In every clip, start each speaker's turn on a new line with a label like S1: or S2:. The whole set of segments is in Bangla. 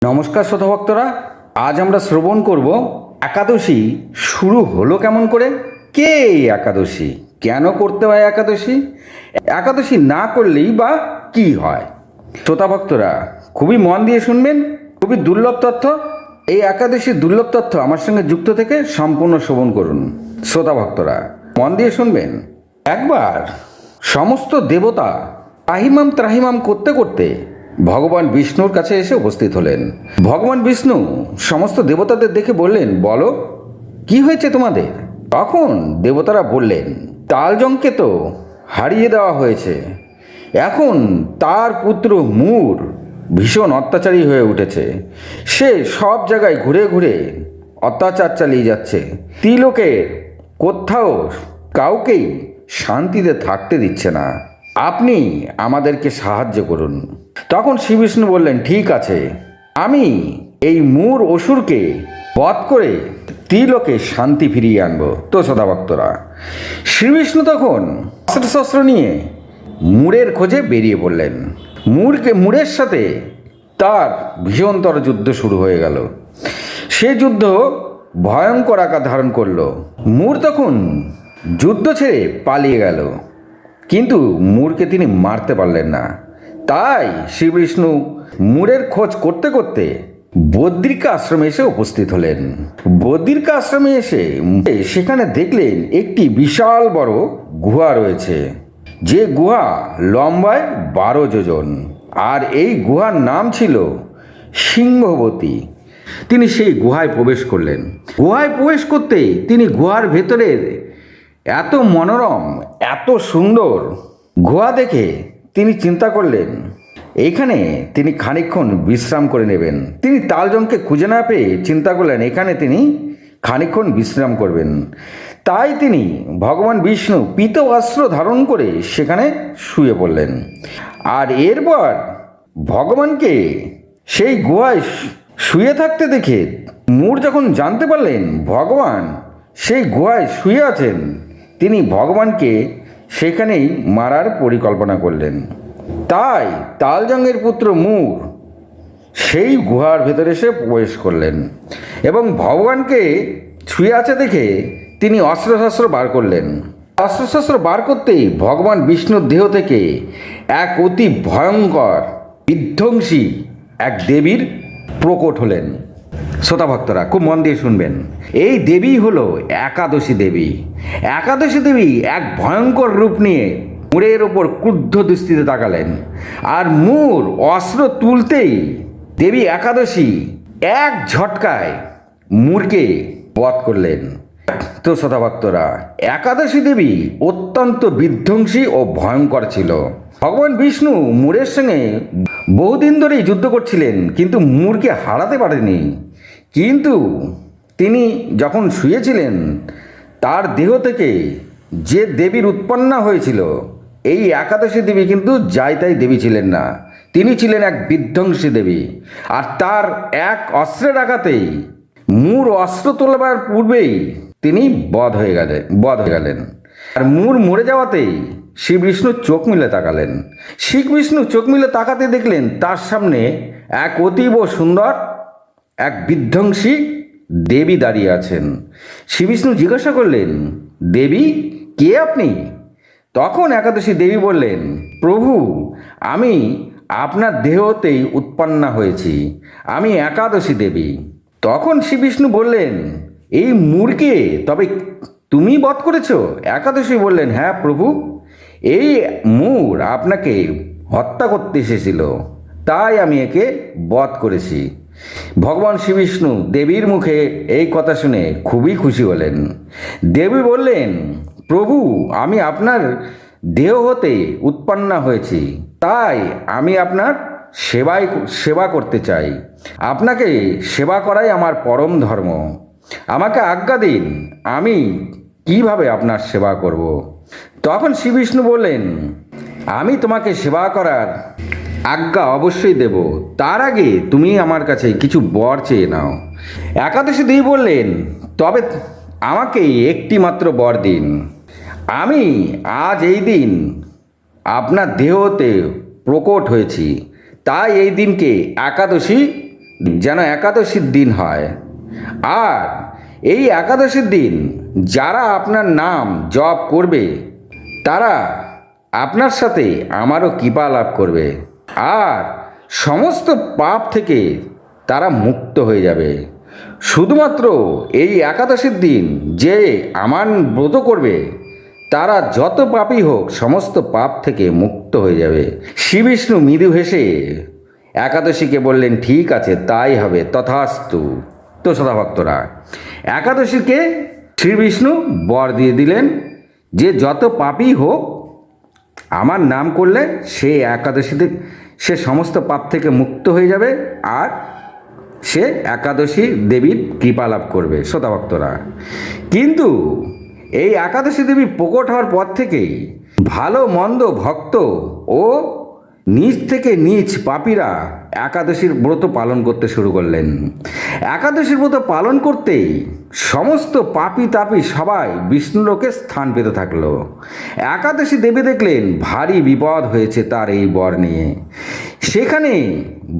S1: নমস্কার শ্রোতা ভক্তরা, আজ আমরা শ্রবণ করব একাদশী শুরু হলো কেমন করে, কে এই একাদশী, কেন করতে হয় একাদশী, একাদশী না করলেই বা কি হয়। শ্রোতা ভক্তরা খুবই মন দিয়ে শুনবেন, খুবই দুর্লভ তথ্য। এই একাদশীর দুর্লভ তথ্য আমার সঙ্গে যুক্ত থেকে সম্পূর্ণ শ্রবণ করুন। শ্রোতা ভক্তরা মন দিয়ে শুনবেন। একবার সমস্ত দেবতা ত্রাহিমাম ত্রাহিমাম করতে করতে ভগবান বিষ্ণুর কাছে এসে উপস্থিত হলেন। ভগবান বিষ্ণু সমস্ত দেবতাদের দেখে বললেন, বলো কি হয়েছে তোমাদের। তখন দেবতারা বললেন, তালজংকে তো হারিয়ে দেওয়া হয়েছে, এখন তার পুত্র মূর ভীষণ অত্যাচারী হয়ে উঠেছে। সে সব জায়গায় ঘুরে ঘুরে অত্যাচার চালিয়ে যাচ্ছে, ত্রিলোকের কোথাও কাউকেই শান্তিতে থাকতে দিচ্ছে না। আপনি আমাদেরকে সাহায্য করুন। তখন শ্রী বিষ্ণু বললেন, ঠিক আছে, আমি এই মূর অসুরকে বধ করে ত্রিলোকে শান্তি ফিরিয়ে আনবো। তো সদা ভক্তরা শ্রী বিষ্ণু তখন অস্ত্রশস্ত্র নিয়ে মূরের খোঁজে বেরিয়ে পড়লেন। মূরের সাথে তার ভীষণতর যুদ্ধ শুরু হয়ে গেল। সে যুদ্ধ ভয়ঙ্কর আকার ধারণ করলো। মূর তখন যুদ্ধ ছেড়ে পালিয়ে গেল, কিন্তু মূরকে তিনি মারতে পারলেন না। তাই শ্রী বিষ্ণু মূরের খোঁজ করতে করতে বদ্রিকা আশ্রমে এসে উপস্থিত হলেন। বদ্রিকা আশ্রমে এসে সেখানে দেখলেন একটি বিশাল বড় গুহা রয়েছে, যে গুহা লম্বায় 12 যোজন, আর এই গুহার নাম ছিল সিংহবতী। তিনি সেই গুহায় প্রবেশ করলেন। গুহায় প্রবেশ করতেই তিনি গুহার ভেতরের এত মনোরম, এত সুন্দর গুহা দেখে তিনি চিন্তা করলেন, এইখানে তিনি খানিকক্ষণ বিশ্রাম করে নেবেন। তিনি তালজংকে খুঁজে না পেয়ে চিন্তা করলেন এখানে তিনি খানিকক্ষণ বিশ্রাম করবেন। তাই তিনি ভগবান বিষ্ণু পীত অস্ত্র ধারণ করে সেখানে শুয়ে পড়লেন। আর এরপর ভগবানকে সেই গুহায় শুয়ে থাকতে দেখে মূর যখন জানতে পারলেন ভগবান সেই গুহায় শুয়ে আছেন, তিনি ভগবানকে সেখানেই মারার পরিকল্পনা করলেন। তাই তালজংয়ের পুত্র মূর সেই গুহার ভেতরে এসে প্রবেশ করলেন এবং ভগবানকে শুয়ে আছে দেখে তিনি অস্ত্রশস্ত্র বার করলেন। অস্ত্রশস্ত্র বার করতেই ভগবান বিষ্ণুর দেহ থেকে এক অতি ভয়ঙ্কর বিধ্বংসী এক দেবীর প্রকট হলেন। শ্রোতা ভক্তরা খুব মন দিয়ে শুনবেন, এই দেবী হলো একাদশী দেবী। একাদশী দেবী এক ভয়ঙ্কর রূপ নিয়ে মূরের ওপর ক্রুদ্ধ দৃষ্টিতে তাকালেন, আর মূর অস্ত্র তুলতেই দেবী একাদশী এক ঝটকায় মূরকে বধ করলেন। তো শ্রোতা ভক্তরা একাদশী দেবী অত্যন্ত বিধ্বংসী ও ভয়ঙ্কর ছিল। ভগবান বিষ্ণু মূরের সঙ্গে বহুদিন ধরেই যুদ্ধ করছিলেন, কিন্তু মূরকে হারাতে পারেনি। কিন্তু তিনি যখন শুয়েছিলেন তার দেহ থেকে যে দেবীর উৎপন্না হয়েছিল, এই একাদশী দেবী কিন্তু যাই তাই দেবী ছিলেন না, তিনি ছিলেন এক বিধ্বংসী দেবী। আর তার এক অস্ত্রের আঘাতেই মূর অস্ত্র তোলবার পূর্বেই তিনি বধ হয়ে গেলেন। আর মূর মরে যাওয়াতেই শ্রী বিষ্ণু চোখ মিলে তাকালেন। শ্রী বিষ্ণু চোখ মিলে তাকাতে দেখলেন তার সামনে এক অতীব সুন্দর এক বিধ্বংসী দেবী দাঁড়িয়ে আছেন। শ্রী বিষ্ণু জিজ্ঞাসা করলেন, দেবী কে আপনি? তখন একাদশী দেবী বললেন, প্রভু আমি আপনার দেহতেই উৎপন্না হয়েছি, আমি একাদশী দেবী। তখন শ্রী বিষ্ণু বললেন, এই মূরকে তবে তুমি বধ করেছ? একাদশী বললেন, হ্যাঁ প্রভু, এই মূর আপনাকে হত্যা করতে এসেছিল, তাই আমি একে বধ করেছি। ভগবান শ্রী বিষ্ণু দেবীর মুখে এই কথা শুনে খুবই খুশি হলেন। দেবী বললেন, প্রভু আমি আপনার দেহ হতে উৎপন্না হয়েছি, তাই আমি আপনার সেবা করতে চাই। আপনাকে সেবা করাই আমার পরম ধর্ম। আমাকে আজ্ঞা দিন, আমি কিভাবে আপনার সেবা করব। তখন শ্রী বিষ্ণু বললেন, আমি তোমাকে সেবা করার আজ্ঞা অবশ্যই দেব, তার আগে তুমি আমার কাছে কিছু বর চেয়ে নাও। একাদশী দেবী বললেন, তবে আমাকে একটি মাত্র বর দিন। আমি আজ এই দিন আপনার দেহতে প্রকট হয়েছি, তাই এই দিনকে একাদশী যেন একাদশীর দিন হয়। আর এই একাদশীর দিন যারা আপনার নাম জপ করবে তারা আপনার সাথে আমারও কৃপা লাভ করবে, আর সমস্ত পাপ থেকে তারা মুক্ত হয়ে যাবে। শুধুমাত্র এই একাদশীর দিন যে আমার ব্রত করবে তারা যত পাপই হোক সমস্ত পাপ থেকে মুক্ত হয়ে যাবে। শ্রী বিষ্ণু মৃদু হেসে একাদশীকে বললেন, ঠিক আছে, তাই হবে, তথাস্তু। তো সদা ভক্তরা, একাদশীকে শ্রী বিষ্ণু বর দিয়ে দিলেন যে যত পাপই হোক আমার নাম করলে সে একাদশীতে সে সমস্ত পাপ থেকে মুক্ত হয়ে যাবে, আর সে একাদশী দেবীর কৃপা লাভ করবে। শ্রোতা ভক্তরা, কিন্তু এই একাদশী দেবী প্রকট হওয়ার পর থেকেই ভালো মন্দ ভক্ত ও নিচ থেকে নিচ পাপীরা একাদশীর ব্রত পালন করতে শুরু করলেন। একাদশীর ব্রত পালন করতেই সমস্ত পাপী তাপী সবাই বিষ্ণুলোকে স্থান পেতে থাকলো। একাদশী দেবী দেখলেন ভারী বিপদ হয়েছে তার এই বর নিয়ে। সেখানে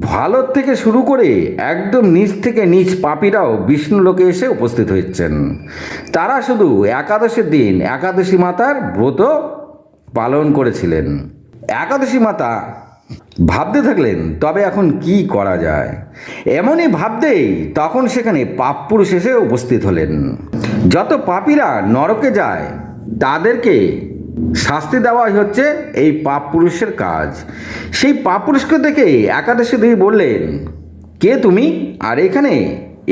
S1: ভালোর থেকে শুরু করে একদম নিচ থেকে নিচ পাপীরাও বিষ্ণুলোকে এসে উপস্থিত হচ্ছেন। তারা শুধু একাদশীর দিন একাদশী মাতার ব্রত পালন করেছিলেন। একাদশী মাতা ভাবতে থাকলেন, তবে এখন কি করা যায়। এমনই ভাবতেই তখন সেখানে পাপ পুরুষ এসে উপস্থিত হলেন। যত পাপীরা নরকে যায় তাদেরকে শাস্তি দেওয়াই হচ্ছে এই পাপ পুরুষের কাজ। সেই পাপ পুরুষকে দেখে একাদশী দেবী বললেন, কে তুমি, আর এখানে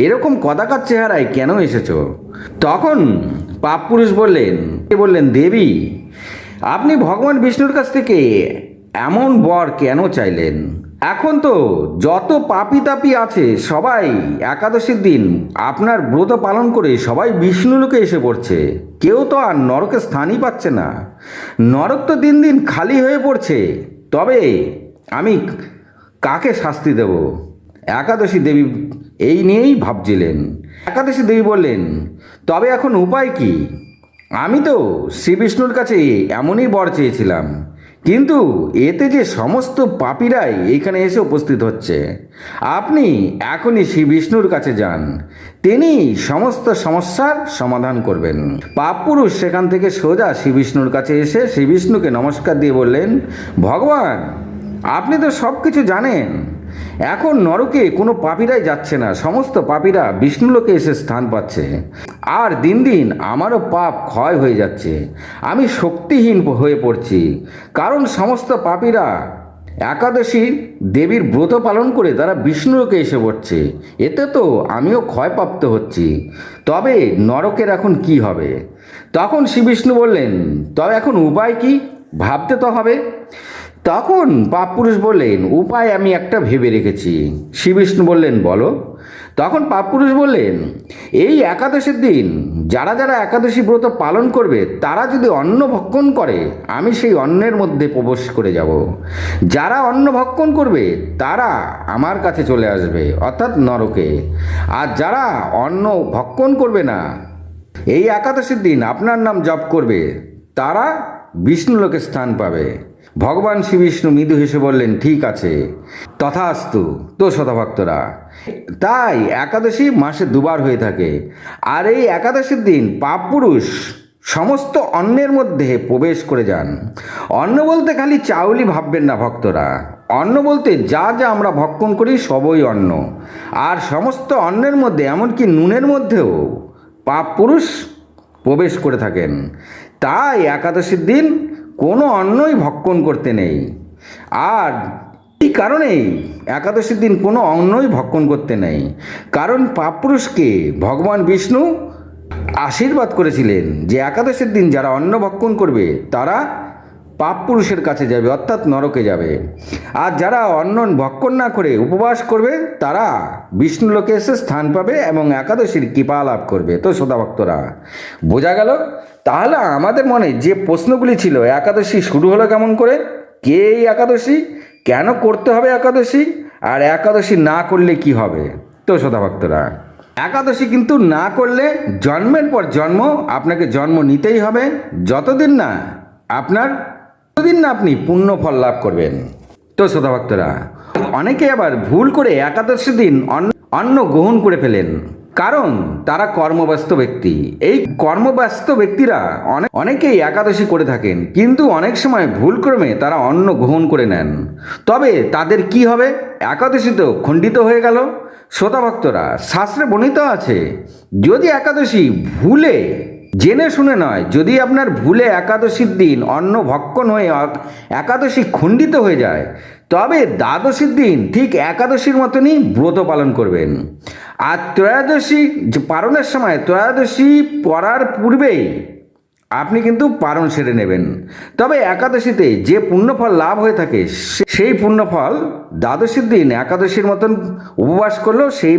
S1: এরকম কদাকার চেহারায় কেন এসেছো? তখন পাপ পুরুষ বললেন, দেবী, আপনি ভগবান বিষ্ণুর কাছ থেকে এমন বর কেন চাইলেন? এখন তো যত পাপী তাপী আছে সবাই একাদশীর দিন আপনার ব্রত পালন করে সবাই বিষ্ণুলোকে এসে পড়ছে। কেউ তো আর নরকে স্থানই পাচ্ছে না। নরক তো দিন দিন খালি হয়ে পড়ছে। তবে আমি কাকে শাস্তি দেব? একাদশী দেবী এই নিয়েই ভাবছিলেন। একাদশী দেবী বললেন, তবে এখন উপায় কি? আমি তো শ্রী বিষ্ণুর কাছে এমনই বর চেয়েছিলাম, কিন্তু এতে যে সমস্ত পাপীরাই এখানে এসে উপস্থিত হচ্ছে। আপনি এখনই শ্রী বিষ্ণুর কাছে যান, তিনি সমস্ত সমস্যার সমাধান করবেন। পাপ পুরুষ সেখান থেকে সোজা শ্রী বিষ্ণুর কাছে এসে শ্রী বিষ্ণুকে নমস্কার দিয়ে বললেন, ভগবান, আপনি তো সব কিছু জানেন। এখন নরকে কোনো পাপীরাই যাচ্ছে না, সমস্ত পাপীরা বিষ্ণুলোকে এসে স্থান পাচ্ছে। আর দিন দিন আমারও পাপ ক্ষয় হয়ে যাচ্ছে, আমি শক্তিহীন হয়ে পড়ছি। কারণ সমস্ত পাপীরা একাদশী দেবীর ব্রত পালন করে তারা বিষ্ণুলোকে এসে পড়ছে। এতে তো আমিও ক্ষয়প্রাপ্ত হচ্ছি। তবে নরকের এখন কি হবে? তখন শ্রী বিষ্ণু বললেন, তবে এখন উপায় কি? ভাবতে তো হবে। তখন পাপ পুরুষ বললেন, উপায় আমি একটা ভেবে রেখেছি। শ্রী বিষ্ণু বললেন, বলো। তখন পাপ পুরুষ বললেন, এই একাদশীর দিন যারা যারা একাদশী ব্রত পালন করবে তারা যদি অন্ন ভক্ষণ করে আমি সেই অন্নের মধ্যে প্রবেশ করে যাব। যারা অন্ন ভক্ষণ করবে তারা আমার কাছে চলে আসবে, অর্থাৎ নরকে। আর যারা অন্ন ভক্ষণ করবে না, এই একাদশীর দিন আপনার নাম জপ করবে, তারা বিষ্ণুলোকে স্থান পাবে। ভগবান শ্রী বিষ্ণু মৃদু হেসে বললেন, ঠিক আছে, তথাস্তু। তো শতভক্তরা, তাই একাদশী মাসে দুবার হয়ে থাকে। আর এই একাদশীর দিন পাপ পুরুষ সমস্ত অন্নের মধ্যে প্রবেশ করে যান। অন্ন বলতে খালি চাউলই ভাববেন না ভক্তরা, অন্ন বলতে যা যা আমরা ভক্ষণ করি সবই অন্ন। আর সমস্ত অন্নের মধ্যে এমনকি নুনের মধ্যেও পাপ পুরুষ প্রবেশ করে থাকেন। তাই একাদশীর দিন কোনো অন্নই ভক্ষণ করতে নেই। আর এই কারণেই একাদশীর দিন কোনো অন্নই ভক্ষণ করতে নেই, কারণ পাপপুরুষকে ভগবান বিষ্ণু আশীর্বাদ করেছিলেন যে একাদশীর দিন যারা অন্ন ভক্ষণ করবে তারা পাপ পুরুষের কাছে যাবে, অর্থাৎ নরকে যাবে। আর যারা অন্ন ভক্ষণ না করে উপবাস করবে তারা বিষ্ণুলোকে এসে স্থান পাবে এবং একাদশীর কৃপা লাভ করবে। তো শ্রোতা ভক্তরা, বোঝা গেল? তাহলে আমাদের মনে যে প্রশ্নগুলি ছিল, একাদশী শুরু হলো কেমন করে, কে এই একাদশী, কেন করতে হবে একাদশী, আর একাদশী না করলে কি হবে। তো শ্রোতা ভক্তরা, একাদশী কিন্তু না করলে জন্মের পর জন্ম আপনাকে জন্ম নিতেই হবে, যতদিন না আপনি পুণ্য ফল লাভ করবেন। তো শ্রোতা ভক্তরা, অনেকে আবার ভুল করে একাদশী দিন অন্ন গ্রহণ করে ফেলেন, কারণ তারা কর্মব্যস্ত ব্যক্তি। এই কর্মব্যস্ত ব্যক্তিরা অনেকেই একাদশী করে থাকেন, কিন্তু অনেক সময় ভুলক্রমে তারা অন্ন গ্রহণ করে নেন। তবে তাদের কি হবে? একাদশী তো খণ্ডিত হয়ে গেল। শ্রোতা ভক্তরা, শাস্ত্রে বর্ণিত আছে, যদি একাদশী ভুলে, জেনে শুনে নয়, যদি আপনার ভুলে একাদশীর দিন অন্ন ভক্ষণ হয়ে একাদশী খণ্ডিত হয়ে যায়, তবে দ্বাদশীর দিন ঠিক একাদশীর মতনই ব্রত পালন করবেন। আর ত্রয়োদশী পালনের সময়, ত্রয়োদশী পড়ার পূর্বেই আপনি কিন্তু পালন সেরে নেবেন। তবে একাদশীতে যে পুণ্যফল লাভ হয়ে থাকে, সেই পুণ্যফল দ্বাদশীর দিন একাদশীর মতন উপবাস করলেও সেই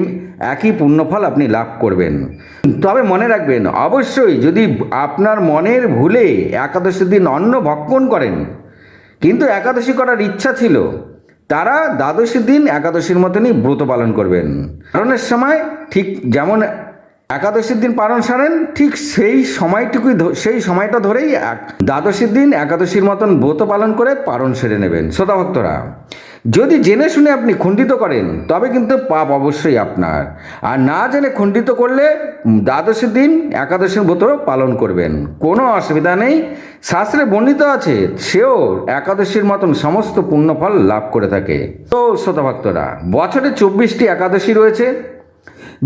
S1: একই পুণ্যফল আপনি লাভ করবেন। তবে মনে রাখবেন, অবশ্যই যদি আপনার মনের ভুলে একাদশীর দিন অন্ন ভক্ষণ করেন, কিন্তু একাদশী করার ইচ্ছা ছিল, তারা দ্বাদশীর দিন একাদশীর মতনই ব্রত পালন করবেন। পালনের সময় ঠিক যেমন একাদশীর দিন পালন সারেন, ঠিক সেই সময়টা ধরেই দ্বাদশীর দিন একাদশীর মতন ব্রত পালন করে পালন সেরে নেবেন। শ্রোতা ভক্তরা, যদি জেনে শুনে আপনি খণ্ডিত করেন, তবে কিন্তু পাপ অবশ্যই আপনার। আর না জেনে খণ্ডিত করলে দ্বাদশীর দিন একাদশীর ব্রত পালন করবেন, কোনো অসুবিধা নেই। শাস্ত্রে বর্ণিত আছে, সেও একাদশীর মতন সমস্ত পুণ্যফল লাভ করে থাকে। তো শ্রোতা ভক্তরা, বছরে 24টি একাদশী রয়েছে।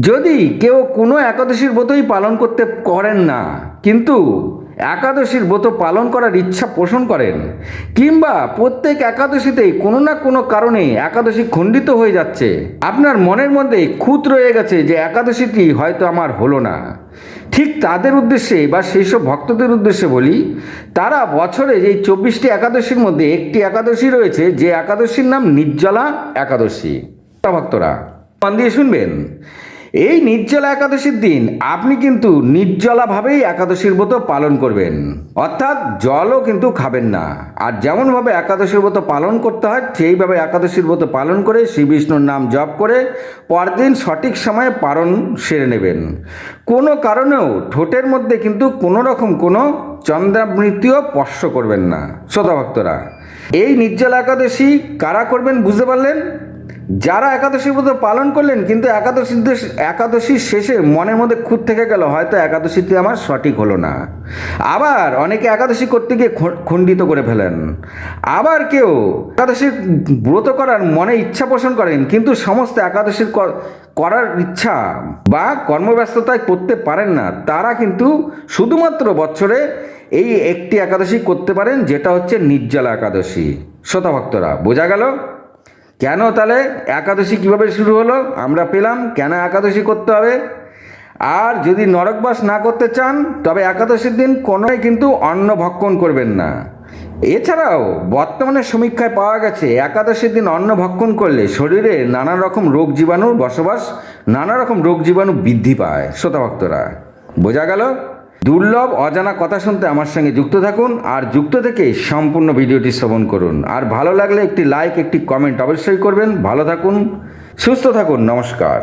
S1: যদি কেউ কোনো একাদশীর ব্রতই পালন করতে করেন না, কিন্তু একাদশীর ব্রত পালন করার ইচ্ছা পোষণ করেন, কিংবা প্রত্যেক একাদশীতেই কোনো না কোনো কারণে একাদশী খণ্ডিত হয়ে যাচ্ছে, আপনার মনের মধ্যে খুঁত রয়ে গেছে যে একাদশীটি হয়তো আমার হলো না, ঠিক তাদের উদ্দেশ্যে বা সেই সব ভক্তদের উদ্দেশ্যে বলি, তারা বছরে এই 24টি একাদশীর মধ্যে একটি একাদশী রয়েছে, যে একাদশীর নাম নির্জলা একাদশী। ভক্তরা মন দিয়ে শুনবেন, এই নির্জলা একাদশীর দিন আপনি কিন্তু নির্জলাভাবেই একাদশীর ব্রত পালন করবেন, অর্থাৎ জলও কিন্তু খাবেন না। আর যেমনভাবে একাদশীর ব্রত পালন করতে হয়, সেইভাবে একাদশীর ব্রত পালন করে শ্রী বিষ্ণুর নাম জপ করে পরদিন সঠিক সময়ে পালন সেরে নেবেন। কোনো কারণেও ঠোঁটের মধ্যে কিন্তু কোনো রকম কোনো চন্দ্রাবৃত্তিও স্পর্শ করবেন না। শ্রোতা ভক্তরা, এই নির্জলা একাদশী কারা করবেন বুঝতে পারলেন? যারা একাদশীর ব্রত পালন করলেন, কিন্তু একাদশীর শেষে মনের মধ্যে খুঁত থেকে গেল, হয়তো একাদশীটি আমার সঠিক হলো না। আবার অনেকে একাদশী করতে গিয়ে খণ্ডিত করে ফেলেন। আবার কেউ একাদশী ব্রত করার মনে ইচ্ছা পোষণ করেন, কিন্তু সমস্ত একাদশীর করার ইচ্ছা বা কর্মব্যস্ততায় করতে পারেন না। তারা কিন্তু শুধুমাত্র বছরে এই একটি একাদশী করতে পারেন, যেটা হচ্ছে নির্জলা একাদশী। শ্রোতা ভক্তরা, বোঝা গেল কেন তাহলে একাদশী কিভাবে শুরু হলো, আমরা পেলাম কেন একাদশী করতে হবে। আর যদি নরকবাস না করতে চান, তবে একাদশীর দিন কোনোই কিন্তু অন্ন ভক্ষণ করবেন না। এছাড়াও বর্তমানে সমীক্ষায় পাওয়া গেছে, একাদশীর দিন অন্ন ভক্ষণ করলে শরীরে নানা রকম রোগ জীবাণুর বসবাস, নানা রকম রোগ জীবাণু বৃদ্ধি পায়। শ্রোতা ভক্তরা, বোঝা গেল? দুর্লভ অজানা কথা শুনতে আমার সঙ্গে যুক্ত থাকুন, আর যুক্ত থেকে সম্পূর্ণ ভিডিওটি শ্রবণ করুন। আর ভালো লাগলে একটি লাইক, একটি কমেন্ট অবশ্যই করবেন। ভালো থাকুন, সুস্থ থাকুন, নমস্কার।